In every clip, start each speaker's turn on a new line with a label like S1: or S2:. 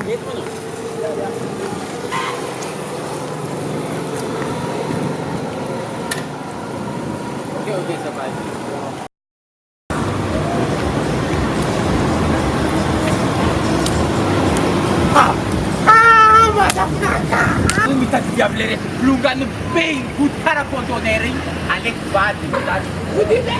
S1: Ito mo no? Okay, sabay. Umita diablere, lunga no bem, gutara contonere, Alex Vadi, Gutite!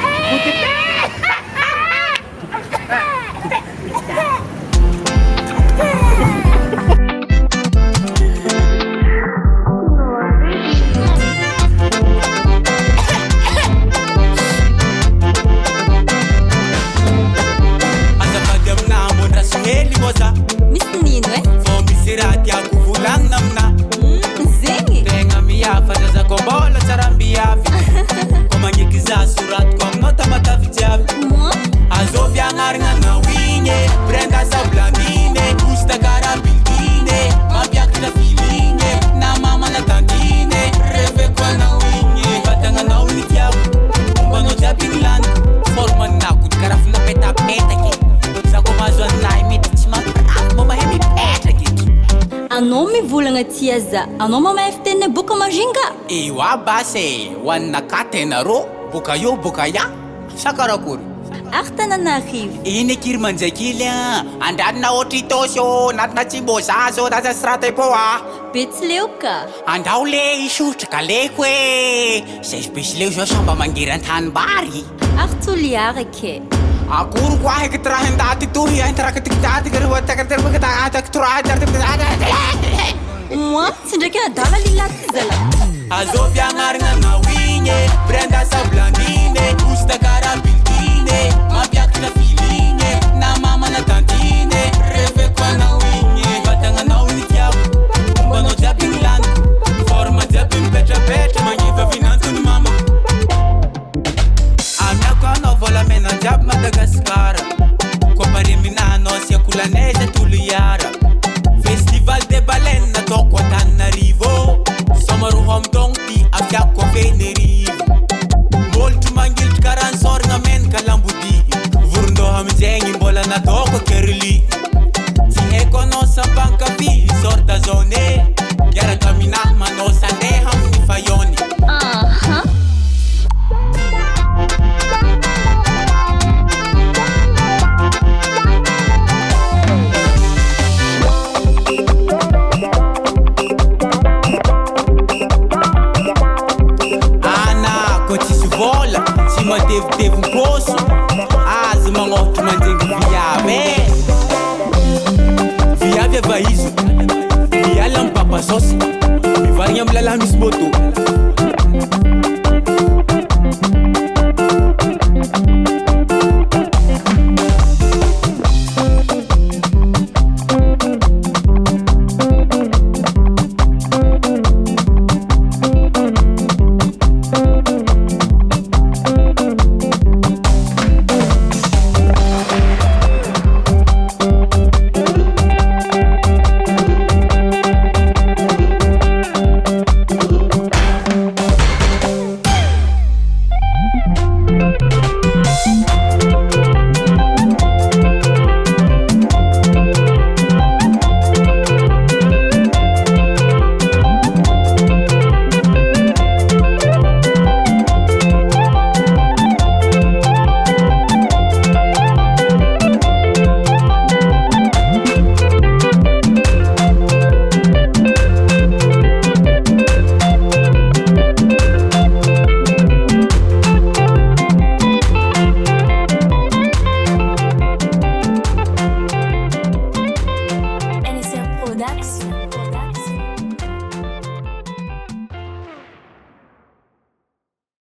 S2: Miss Nino, eh?
S3: Misirati ako vulang namna
S2: Zengy.
S3: Tenga miyafa za kombola charambiavi Komanyikiza surat kom nota matafijavi
S2: Moi?
S3: Azovia ngaringa na winye Brenda sa blamine Gusta karabildine Mabiak na filinge Na mama na tantine Reve kwa na winye Batanga na winitiago Mbano jabinglan Forman na kud karaf na peta peta ki Za komazwa na imiti Mamahemi peta gitu.
S2: Anao mivolagna tia za. Anao mamahay fitenina boka majinga.
S3: Io abase, wanna katenaro, boka io boka ya. Sakarakory.
S2: Ary tananarivo.
S3: Iny kiry manjakily andadina ohatry tosy natina tsimbozazo tasa sirata po
S2: Betsileo ka.
S3: Andao le isotra ka leko Zay besileo zao samba mangery an-tanimbary
S2: Ary toliarake.
S3: Akory koa haiko trahy andaty tohy antraka tikitaty
S2: Moi? Tsy ndraiky adala lilaty zala.
S3: Azovy agnarina na winye Brenda sa blandine Gusta karabildine Mabiaky na filine Na mama na tantine Reve kwa na winye Vatagna na winitiako Mbanao jiaby nglany Forma jiaby mipetrapetra Magniva vinantony mama Amiako anao volamena jiaby Madagasikara Kompare minanao siakolaneza tolo iara Festival de baleine nataoko Antananarivo Samaroho amdong ty afiako Venerivo Molotro mangilitry karansoragna menaka lambody Vorondoha aminjegny mbola nataoko Kerly Tsy haiko anao sampankafi sorta zone Miaraka aminahy manao sandeha amin'ny fayony
S2: Aha.
S3: Tsy matevidevi-poso azy magnohotry manjengy viavy Viavy ava izy miala amy papasosy mivarigny amy lalahy misy moto
S2: NSR Products.